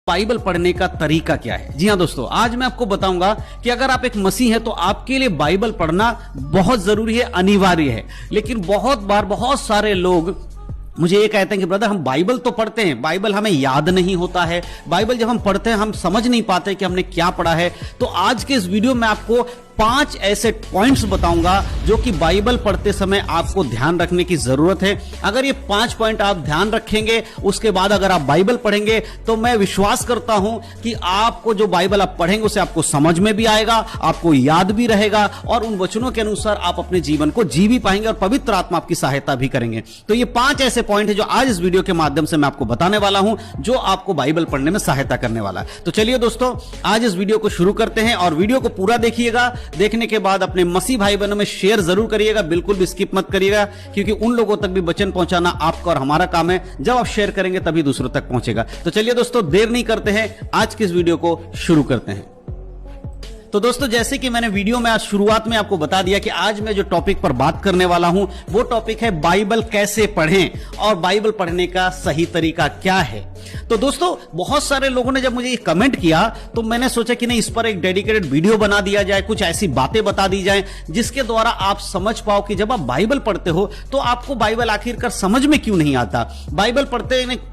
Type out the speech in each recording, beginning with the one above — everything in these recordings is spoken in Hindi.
बाइबल पढ़ने का तरीका क्या है। जी हां दोस्तों, आज मैं आपको बताऊंगा कि अगर आप एक मसीह हैं तो आपके लिए बाइबल पढ़ना बहुत जरूरी है, अनिवार्य है। लेकिन बहुत बार बहुत सारे लोग मुझे ये कहते हैं कि ब्रदर हम बाइबल तो पढ़ते हैं, बाइबल हमें याद नहीं होता है, बाइबल जब हम पढ़ते हैं हम समझ नहीं पाते कि हमने क्या पढ़ा है। तो आज के इस वीडियो में आपको 5 ऐसे पॉइंट्स बताऊंगा जो कि बाइबल पढ़ते समय आपको ध्यान रखने की जरूरत है। अगर ये 5 पॉइंट आप ध्यान रखेंगे, उसके बाद अगर आप बाइबल पढ़ेंगे तो मैं विश्वास करता हूं कि आपको जो बाइबल आप पढ़ेंगे उसे आपको समझ में भी आएगा, आपको याद भी रहेगा और उन वचनों के अनुसार आप अपने जीवन को जी भी पाएंगे और पवित्र आत्मा आपकी सहायता भी करेंगे। तो ये 5 ऐसे पॉइंट है जो आज इस वीडियो के माध्यम से मैं आपको बताने वाला हूं, जो आपको बाइबल पढ़ने में सहायता करने वाला है। तो चलिए दोस्तों, आज इस वीडियो को शुरू करते हैं और वीडियो को पूरा देखिएगा। देखने के बाद अपने मसीह भाई बहनों में शेयर जरूर करिएगा, बिल्कुल भी स्किप मत करिएगा, क्योंकि उन लोगों तक भी वचन पहुंचाना आपका और हमारा काम है। जब आप शेयर करेंगे तभी दूसरों तक पहुंचेगा। तो चलिए दोस्तों, देर नहीं करते हैं, आज की इस वीडियो को शुरू करते हैं। तो दोस्तों, जैसे कि मैंने वीडियो में आज शुरुआत में आपको बता दिया कि आज मैं जो टॉपिक पर बात करने वाला हूं वो टॉपिक है बाइबल कैसे पढ़ें और बाइबल पढ़ने का सही तरीका क्या है। तो दोस्तों, बहुत सारे लोगों ने जब मुझे ये कमेंट किया तो मैंने सोचा कि नहीं, इस पर एक डेडिकेटेड वीडियो बना दिया जाए, कुछ ऐसी बातें बता दी जाए जिसके द्वारा आप समझ पाओ कि जब आप बाइबल पढ़ते हो तो आपको बाइबल आखिरकार समझ में क्यों नहीं आता, बाइबल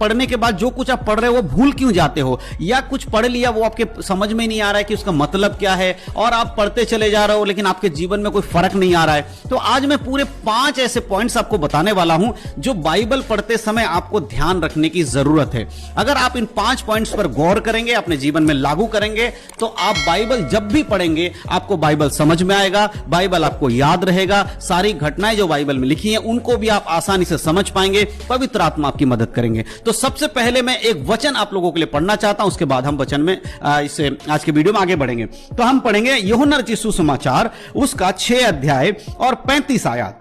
पढ़ने के बाद जो कुछ आप पढ़ रहे हो वो भूल क्यों जाते हो, या कुछ पढ़ लिया वो आपके समझ में नहीं आ रहा है कि उसका मतलब क्या है और आप पढ़ते चले जा रहे हो लेकिन आपके जीवन में कोई फर्क नहीं आ रहा है। तो आज मैं पूरे 5 ऐसे पॉइंट्स आपको बताने वाला हूं जो बाइबल पढ़ते समय आपको ध्यान रखने की जरूरत है। अगर आप इन 5 पॉइंट्स पर गौर करेंगे, अपने जीवन में लागू करेंगे, तो आप बाइबल जब भी पढ़ेंगे आपको बाइबल समझ में आएगा, बाइबल आपको याद रहेगा, सारी घटनाएं जो बाइबल में लिखी हैं उनको भी आप आसानी से समझ पाएंगे, पवित्र आत्मा आपकी मदद करेंगे। तो सबसे पहले मैं एक वचन आप लोगों के लिए पढ़ना चाहता हूं, उसके बाद हम वचन में इसे आज के वीडियो में आगे बढ़ेंगे। तो हम पढ़ेंगे यूहन्ना रचित सुसमाचार उसका 6 अध्याय और 35 आयत।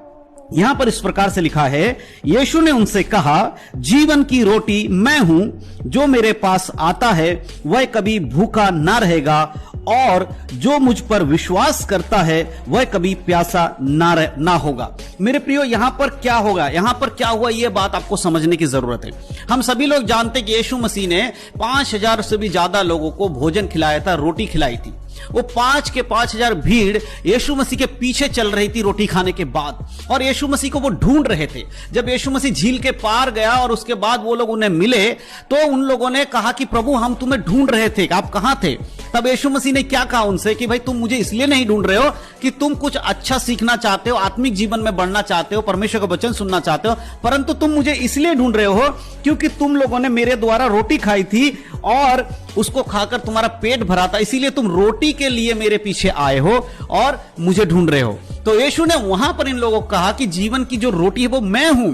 यहां पर इस प्रकार से लिखा है, यीशु ने उनसे कहा, जीवन की रोटी मैं हूं, जो मेरे पास आता है वह कभी भूखा ना रहेगा और जो मुझ पर विश्वास करता है वह कभी प्यासा ना होगा। मेरे प्रियो, यहां पर क्या होगा, यहां पर क्या हुआ, यह बात आपको समझने की जरूरत है। हम सभी लोग जानते हैं कि यीशु मसीह ने 5000 से भी ज्यादा लोगों को भोजन खिलाया था, रोटी खिलाई थी। वो 5 के 5000 भीड़ यीशु मसीह के पीछे चल रही थी रोटी खाने के बाद, और यीशु मसीह को वो ढूंढ रहे थे। जब यीशु मसीह झील के पार गया और उसके बाद वो लोग उन्हें मिले तो उन लोगों ने कहा कि प्रभु हम तुम्हें ढूंढ रहे थे, आप कहां थे। तब यीशु मसीह ने क्या कहा उनसे कि भाई तुम मुझे इसलिए नहीं ढूंढ रहे हो कि तुम कुछ अच्छा सीखना चाहते हो, आत्मिक जीवन में बढ़ना चाहते हो, परमेश्वर का वचन सुनना चाहते हो, परंतु तुम मुझे इसलिए ढूंढ रहे हो क्योंकि तुम लोगों ने मेरे द्वारा रोटी खाई थी और उसको खाकर तुम्हारा पेट भरा था, इसीलिए तुम रोटी के लिए मेरे पीछे आए हो और मुझे ढूंढ रहे हो। तो यीशु ने वहां पर इन लोगों को कहा कि जीवन की जो रोटी है वो मैं हूं,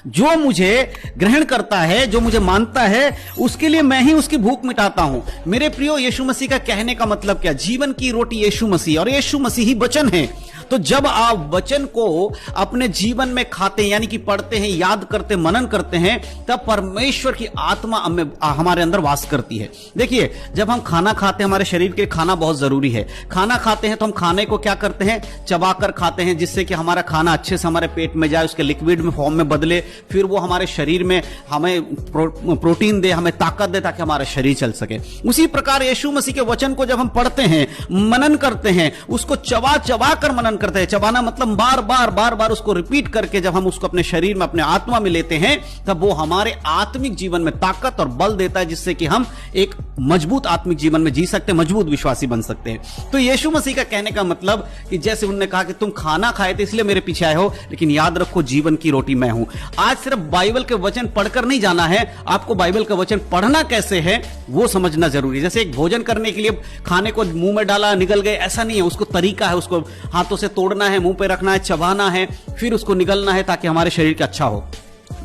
जो मुझे ग्रहण करता है, जो मुझे मानता है, उसके लिए मैं ही उसकी भूख मिटाता हूं। मेरे प्रियो, यीशु मसीह का कहने का मतलब क्या, जीवन की रोटी यीशु मसीह, और यीशु मसीह ही वचन है। तो जब आप वचन को अपने जीवन में खाते हैं, यानी कि पढ़ते हैं, याद करते, मनन करते हैं, तब परमेश्वर की आत्मा हमारे अंदर वास करती है। देखिए, जब हम खाना खाते हैं, हमारे शरीर के खाना बहुत जरूरी है। खाना खाते हैं तो हम खाने को क्या करते हैं, चबाकर खाते हैं, जिससे कि हमारा खाना अच्छे से हमारे पेट में जाए, उसके लिक्विड में फॉर्म में बदले, फिर वो हमारे शरीर में हमें प्रोटीन दे, हमें ताकत दे, ताकि हमारा शरीर चल सके। उसी प्रकार यीशु मसीह के वचन को जब हम पढ़ते हैं, मनन करते हैं, उसको चबा चबा कर मनन करते हैं, चबाना मतलब बार बार उसको रिपीट करके जब हम उसको अपने शरीर में, अपने आत्मा में लेते हैं, तब वो हमारे आत्मिक जीवन में ताकत और बल देता है, जिससे कि हम एक मजबूत आत्मिक जीवन में जी सकते हैं, मजबूत विश्वासी बन सकते हैं। तो यीशु मसीह का कहने का मतलब कि जैसे उन्होंने कहा कि तुम खाना खाए थे इसलिए मेरे पीछे आए हो, लेकिन याद रखो जीवन की रोटी मैं हूं। आज सिर्फ बाइबल के वचन पढ़कर नहीं जाना है, आपको बाइबल का वचन पढ़ना कैसे है वो समझना जरूरी है। जैसे एक भोजन करने के लिए खाने को मुंह में डाला, निगल गए, ऐसा नहीं है, उसको तरीका है, उसको हाथों से तोड़ना है, मुंह पे रखना है, चबाना है, फिर उसको निगलना है ताकि हमारे शरीर का अच्छा हो।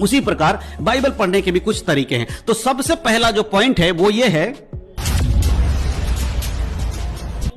उसी प्रकार बाइबल पढ़ने के भी कुछ तरीके हैं। तो सबसे पहला जो पॉइंट है वो ये है,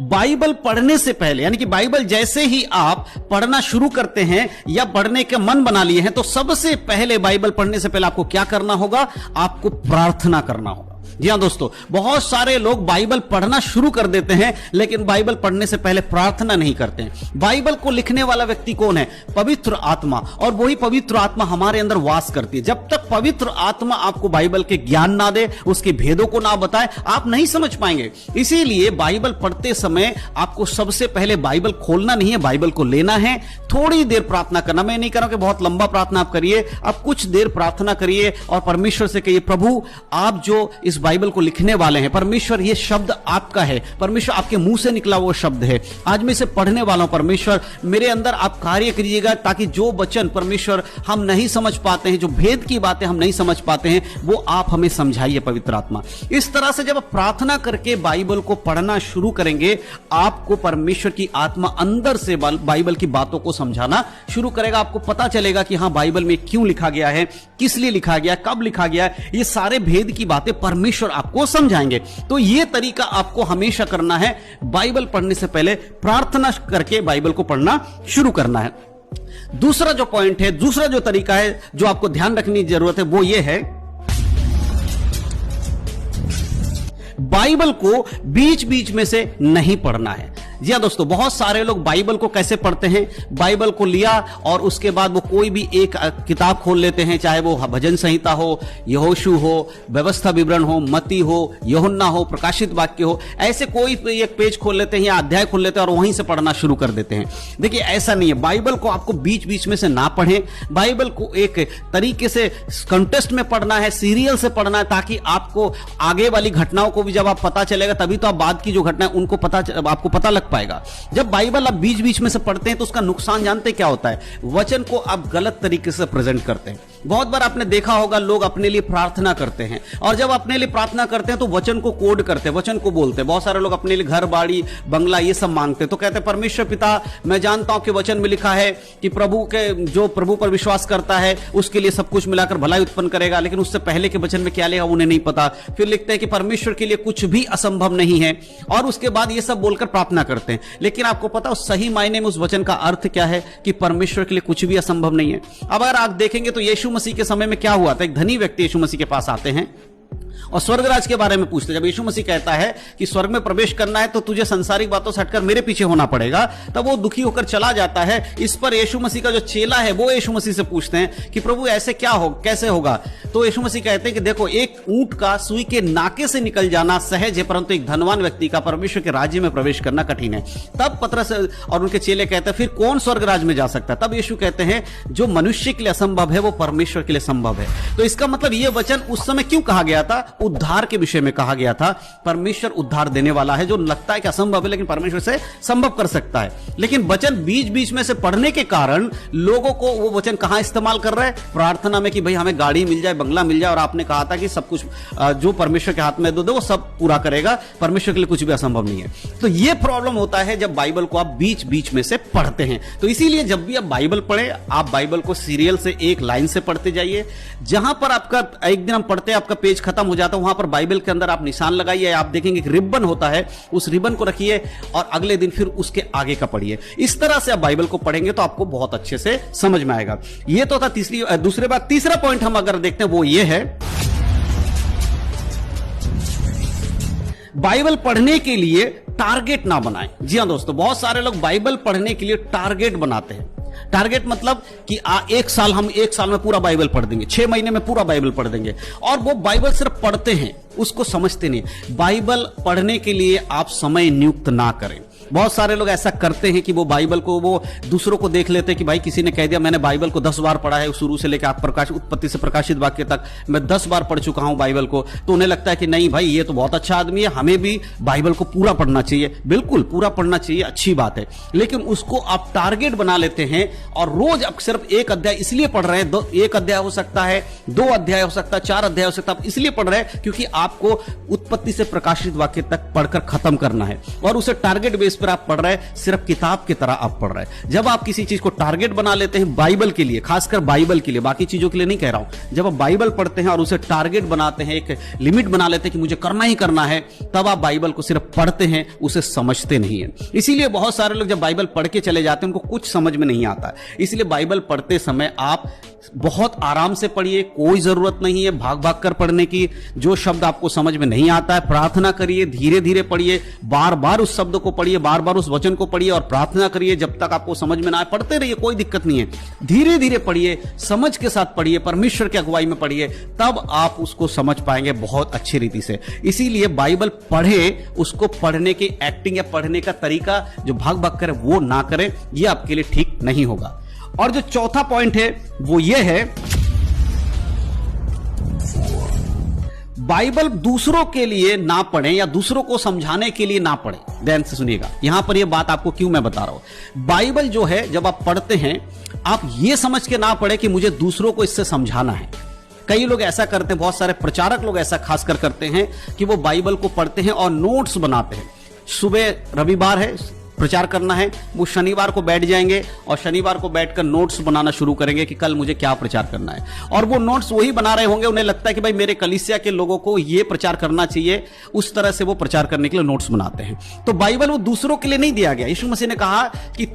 बाइबल पढ़ने से पहले, यानी कि बाइबल जैसे ही आप पढ़ना शुरू करते हैं या पढ़ने के मन बना लिए हैं, तो सबसे पहले बाइबल पढ़ने से पहले आपको क्या करना होगा, आपको प्रार्थना करना होगा। जी हाँ दोस्तों, बहुत सारे लोग बाइबल पढ़ना शुरू कर देते हैं, लेकिन बाइबल पढ़ने से पहले प्रार्थना नहीं करते हैं। बाइबल को लिखने वाला व्यक्ति कौन है? पवित्र आत्मा। और वही पवित्र आत्मा हमारे अंदर वास करती है। जब तक पवित्र आत्मा आपको बाइबल के ज्ञान ना दे, उसके भेदों को ना बताए, आप नहीं समझ पाएंगे। इसीलिए बाइबल पढ़ते समय आपको सबसे पहले बाइबल खोलना नहीं है, बाइबल को लेना है, थोड़ी देर प्रार्थना करना। मैं नहीं कह रहा हूं कि बहुत लंबा प्रार्थना आप करिए, आप कुछ देर प्रार्थना करिए और परमेश्वर से कहिए, प्रभु आप जो इस बाइबल को लिखने वाले हैं, परमेश्वर ये शब्द आपका है, परमेश्वर आपके मुंह से निकला वो शब्द है, आज मैं इसे पढ़ने वाला हूं, परमेश्वर मेरे अंदर आप कार्य करिएगा, ताकि जो वचन परमेश्वर हम नहीं समझ पाते हैं, जो भेद की बातें हम नहीं समझ पाते हैं, वो आप हमें समझाइए पवित्र आत्मा। इस तरह से जब आप प्रार्थना करके बाइबल को पढ़ना शुरू करेंगे, आपको परमेश्वर की आत्मा अंदर से बाइबल की बातों को समझाना शुरू करेगा। आपको पता चलेगा कि हां, बाइबल में क्यों लिखा गया है, किस लिए लिखा गया, कब लिखा गया है, ये सारे भेद की बातें परमेश्वर आपको समझाएंगे। तो यह तरीका आपको हमेशा करना है, बाइबल पढ़ने से पहले प्रार्थना करके बाइबल को पढ़ना शुरू करना है। दूसरा जो पॉइंट है, दूसरा जो तरीका है जो आपको ध्यान रखने की जरूरत है, वो ये है, बाइबल को बीच बीच में से नहीं पढ़ना है। जी हाँ दोस्तों, बहुत सारे लोग बाइबल को कैसे पढ़ते हैं, बाइबल को लिया और उसके बाद वो कोई भी एक किताब खोल लेते हैं, चाहे वो भजन संहिता हो, यहोशू हो, व्यवस्था विवरण हो, मती हो, यूहन्ना हो, प्रकाशित वाक्य हो, ऐसे कोई एक पेज खोल लेते हैं या अध्याय खोल लेते हैं और वहीं से पढ़ना शुरू कर देते हैं। देखिए, ऐसा नहीं है। बाइबल को आपको बीच बीच में से ना पढ़ें, बाइबल को एक तरीके से कंटेस्ट में पढ़ना है, सीरियल से पढ़ना है, ताकि आपको आगे वाली घटनाओं को भी जब आप पता चलेगा, तभी तो आप बाद की जो घटना है उनको आपको पता लग पाएगा। जब बाइबल आप बीच बीच में से पढ़ते हैं तो उसका नुकसान जानते क्या होता है? वचन को आप गलत तरीके से प्रेजेंट करते हैं। बहुत बार आपने देखा होगा, लोग अपने लिए प्रार्थना करते हैं और जब अपने लिए प्रार्थना करते हैं तो वचन को कोड करते हैं, वचन को बोलते हैं। बहुत सारे लोग अपने लिए घर, बाड़ी, बंगला ये सब मांगते हैं, तो कहते हैं, परमेश्वर पिता, मैं जानता हूं कि वचन में लिखा है कि जो प्रभु पर विश्वास करता है उसके लिए सब कुछ मिलाकर भलाई उत्पन्न करेगा, लेकिन उससे पहले के वचन में क्या लिखा उन्हें नहीं पता। फिर लिखते हैं कि परमेश्वर के लिए कुछ भी असंभव नहीं है, और उसके बाद ये सब बोलकर प्रार्थना करते हैं। लेकिन आपको पता उस सही मायने में उस वचन का अर्थ क्या है कि परमेश्वर के लिए कुछ भी असंभव नहीं है। अब अगर आप देखेंगे तो यीशु मसीह के समय में क्या हुआ था? एक धनी व्यक्ति यीशु मसीह के पास आते हैं और स्वर्गराज के बारे में पूछते। जब यीशु मसीह कहता है कि स्वर्ग में प्रवेश करना है तो तुझे संसारिक बातों से हटकर मेरे पीछे होना पड़ेगा, तब वो दुखी होकर चला जाता है। इस पर यीशु मसीह का जो चेला है वो यीशु मसीह से पूछते हैं कि प्रभु ऐसे क्या हो, कैसे होगा? तो यीशु मसीह कहते हैं कि देखो, एक ऊंट का सुई के नाके से निकल जाना सहज है, परंतु एक धनवान व्यक्ति का परमेश्वर के राज्य में प्रवेश करना कठिन है। तब पतरस और उनके चेले कहते हैं, फिर कौन स्वर्गराज में जा सकता है? तब यीशु कहते हैं, जो मनुष्य के लिए असंभव है वो परमेश्वर के लिए संभव है। तो इसका मतलब ये वचन उस समय क्यों कहा गया था? उद्धार के विषय में कहा गया था। परमेश्वर उद्धार देने वाला है, जो लगता है कि असंभव है लेकिन परमेश्वर से संभव कर सकता है। लेकिन वचन बीच बीच में से पढ़ने के कारण लोगों को वो वचन कहां इस्तेमाल कर रहे हैं? प्रार्थना में, कि भाई हमें गाड़ी मिल जाए, बंगला मिल जाए, और आपने कहा था कि सब कुछ जो परमेश्वर के हाथ में दो वो सब पूरा करेगा, परमेश्वर के लिए कुछ भी असंभव नहीं है। तो ये प्रॉब्लम होता है जब बाइबल को आप बीच बीच में से पढ़ते हैं। तो इसीलिए जब भी आप बाइबल पढ़े, आप बाइबल को सीरियल से एक लाइन से पढ़ते जाइए। जहां पर आपका एक दिन हम पढ़ते हैं, आपका पेज खत्म हो जाता है, वहां पर बाइबल के अंदर आप निशान लगाइए। आप देखेंगे कि रिबन होता है, उस रिबन को रखिए और अगले दिन फिर उसके आगे का पढ़िए। इस तरह से आप बाइबल को पढ़ेंगे तो आपको बहुत अच्छे से समझ में आएगा। यह तो था दूसरी बात। तीसरा पॉइंट हम अगर देखते हैं वो ये है, बाइबल पढ़ने के लिए टारगेट ना बनाएं। जी हां दोस्तों, बहुत सारे लोग बाइबल पढ़ने के लिए टारगेट बनाते हैं। टारगेट मतलब कि हम एक साल में पूरा बाइबल पढ़ देंगे, 6 महीने में पूरा बाइबल पढ़ देंगे, और वो बाइबल सिर्फ पढ़ते हैं, उसको समझते नहीं। बाइबल पढ़ने के लिए आप समय नियुक्त ना करें। बहुत सारे लोग ऐसा करते हैं कि वो बाइबल को वो दूसरों को देख लेते हैं कि भाई किसी ने कह दिया मैंने बाइबल को 10 बार पढ़ा है, शुरू से लेकर उत्पत्ति से प्रकाशित वाक्य तक मैं 10 बार पढ़ चुका हूं बाइबल को, तो उन्हें लगता है कि नहीं भाई ये तो बहुत अच्छा आदमी है, हमें भी बाइबल को पूरा पढ़ना चाहिए। बिल्कुल पूरा पढ़ना चाहिए, अच्छी बात है, लेकिन उसको आप टारगेट बना लेते हैं और रोज आप सिर्फ एक अध्याय इसलिए पढ़ रहे हैं, एक अध्याय हो सकता है, 2 अध्याय हो सकता है, 4 अध्याय हो सकता है, आप इसलिए पढ़ रहे हैं क्योंकि आपको उत्पत्ति से प्रकाशित वाक्य तक पढ़कर खत्म करना है और उसे टारगेट बेस पर आप पढ़ रहे हैं, सिर्फ किताब की तरह आप पढ़ रहे हैं। जब आप किसी चीज को टारगेट बना लेते हैं बाइबल के लिए, खासकर बाइबल के लिए, बाकी चीजों के लिए नहीं कह रहा हूं, जब आप बाइबल पढ़ते हैं और उसे टारगेट बनाते हैं, एक लिमिट बना लेते हैं कि मुझे करना ही करना है, तब आप बाइबल को सिर्फ पढ़ते हैं, उसे समझते नहीं है। इसीलिए बहुत सारे लोग जब बाइबल पढ़ के चले जाते हैं उनको कुछ समझ में नहीं आता। इसलिए बाइबल पढ़ते समय आप बहुत आराम से पढ़िए, कोई जरूरत नहीं है भाग भाग कर पढ़ने की। जो शब्द आपको समझ में नहीं आता है, प्रार्थना करिए, धीरे धीरे पढ़िए, बार बार उस शब्द को पढ़िए, बार बार उस वचन को पढ़िए और प्रार्थना करिए जब तक आपको समझ में ना आए। पढ़ते रहिए, कोई दिक्कत नहीं है, धीरे धीरे पढ़िए, समझ के साथ पढ़िए, परमेश्वर की अगुवाई में पढ़िए, तब आप उसको समझ पाएंगे बहुत अच्छी रीति से। इसीलिए बाइबल पढ़े, उसको पढ़ने की एक्टिंग या पढ़ने का तरीका जो भाग भाग करे वो ना करें, ये आपके लिए ठीक नहीं होगा। और जो चौथा पॉइंट है वो ये है, बाइबल दूसरों के लिए ना पढ़ें या दूसरों को समझाने के लिए ना पढ़ें। ध्यान से सुनिएगा, यहां पर यह बात आपको क्यों मैं बता रहा हूं। बाइबल जो है जब आप पढ़ते हैं, आप यह समझ के ना पढ़े कि मुझे दूसरों को इससे समझाना है। कई लोग ऐसा करते हैं, बहुत सारे प्रचारक लोग ऐसा खासकर करते हैं कि वो बाइबल को पढ़ते हैं और नोट्स बनाते हैं। सुबह रविवार है, प्रचार करना है, वो शनिवार को बैठ जाएंगे और शनिवार को बैठकर नोट्स बनाना शुरू करेंगे कि कल मुझे क्या प्रचार करना है। और वो नोट्स वही बना रहे होंगे, उन्हें लगता है कि भाई मेरे कलीसिया के लोगों को ये प्रचार करना चाहिए, उस तरह से वो प्रचार करने के लिए नोट्स बनाते हैं। तो बाइबल वो दूसरों के लिए नहीं दिया गया। यीशु मसीह ने कहा कि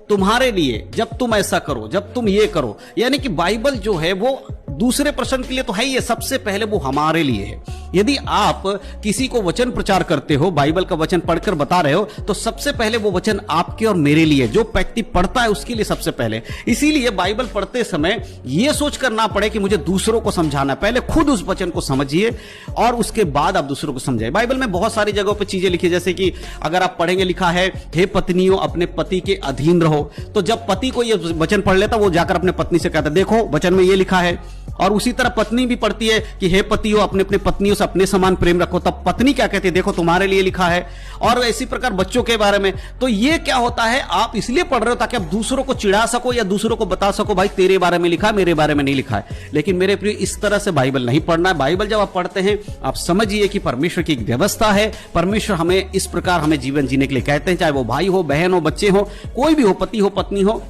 तुम्हारे लिए, जब तुम ऐसा करो, जब तुम ये करो, यानी कि बाइबल जो है वो दूसरे पर्सन के लिए तो है ही है, सबसे पहले वो हमारे लिए है। यदि आप किसी को वचन प्रचार करते हो, बाइबल का वचन पढ़कर बता रहे हो, तो सबसे पहले वो वचन आपके और मेरे लिए, जो व्यक्ति पढ़ता है उसके लिए सबसे पहले। इसीलिए बाइबल पढ़ते समय यह सोचकर ना पड़े कि मुझे दूसरों को समझाना है, पहले खुद उस वचन को समझिए और उसके बाद आप दूसरों को समझाइए। बाइबल में बहुत सारी जगहों पर चीजें लिखी, जैसे कि अगर आप पढ़ेंगे, लिखा है, हे पत्नियों अपने पति के अधीन रहो। तो जब पति को यह वचन पढ़ लेता, वो जाकर अपने पत्नी से कहता, देखो वचन में यह लिखा है। और उसी तरह पत्नी भी पढ़ती है कि हे पतियों अपने अपने पत्नियों से अपने समान प्रेम रखो, तब पत्नी क्या कहती है, देखो तुम्हारे लिए लिखा है। और इसी प्रकार बच्चों के बारे में। तो ये क्या होता है, आप इसलिए पढ़ रहे हो ताकि आप दूसरों को चिढ़ा सको या दूसरों को बता सको, भाई तेरे बारे में लिखा है, मेरे बारे में नहीं लिखा है। लेकिन मेरे प्रिय, इस तरह से बाइबल नहीं पढ़ना है। बाइबल जब आप पढ़ते हैं, आप समझिए कि परमेश्वर की एक व्यवस्था है। परमेश्वर हमें इस प्रकार हमें जीवन जीने के लिए कहते हैं, चाहे वो भाई हो, बहन हो, बच्चे हो, कोई भी हो, पति हो, पत्नी हो,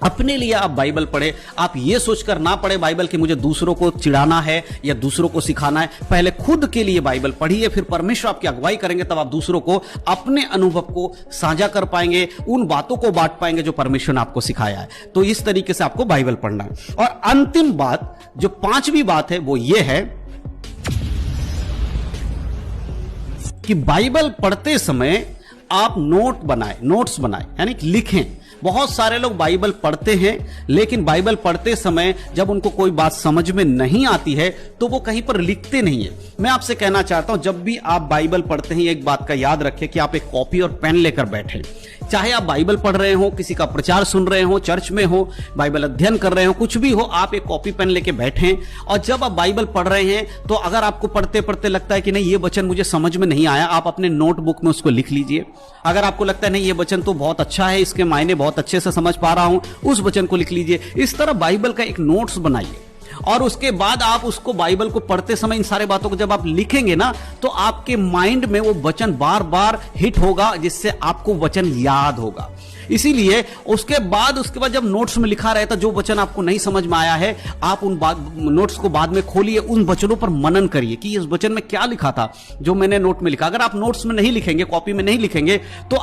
अपने लिए आप बाइबल पढ़े। आप ये सोचकर ना पढ़े बाइबल कि मुझे दूसरों को चिढ़ाना है या दूसरों को सिखाना है। पहले खुद के लिए बाइबल पढ़िए, फिर परमेश्वर आपकी अगुवाई करेंगे, तब आप दूसरों को अपने अनुभव को साझा कर पाएंगे, उन बातों को बांट पाएंगे जो परमेश्वर ने आपको सिखाया है। तो इस तरीके से आपको बाइबल पढ़ना है। और अंतिम बात, जो पांचवी बात है, वो ये है कि बाइबल पढ़ते समय आप नोट्स बनाएं, यानी लिखें। बहुत सारे लोग बाइबल पढ़ते हैं, लेकिन बाइबल पढ़ते समय जब उनको कोई बात समझ में नहीं आती है तो वो कहीं पर लिखते नहीं है। मैं आपसे कहना चाहता हूं, जब भी आप बाइबल पढ़ते हैं, एक बात का याद रखें कि आप एक कॉपी और पेन लेकर बैठे। चाहे आप बाइबल पढ़ रहे हो, किसी का प्रचार सुन रहे हो, चर्च में हो, बाइबल अध्ययन कर रहे हो, कुछ भी हो, आप एक कॉपी पेन लेके बैठे। और जब आप बाइबल पढ़ रहे हैं, तो अगर आपको पढ़ते पढ़ते लगता है कि नहीं ये वचन मुझे समझ में नहीं आया, आप अपने नोटबुक में उसको लिख लीजिए। अगर आपको लगता है नहीं ये वचन तो बहुत अच्छा है, इसके मायने बहुत अच्छे से समझ पा रहा हूं, उस वचन को लिख लीजिए। इस तरह बाइबल का एक नोट्स बनाइए और उसके बाद आप उसको, बाइबल को पढ़ते समय इन सारे बातों को जब आप लिखेंगे ना, तो आपके माइंड में वो वचन बार बार हिट होगा, जिससे आपको वचन याद होगा। इसीलिए उसके बाद जब नोट्स में लिखा रहता, जो वचन आपको नहीं समझ में आया है, आप उन नोट्स को बाद में खोलिए, उन वचनों पर मनन करिए कि इस वचन में क्या लिखा था जो मैंने नोट में लिखा। अगर आप नोट्स में नहीं लिखेंगे, कॉपी में नहीं लिखेंगे, तो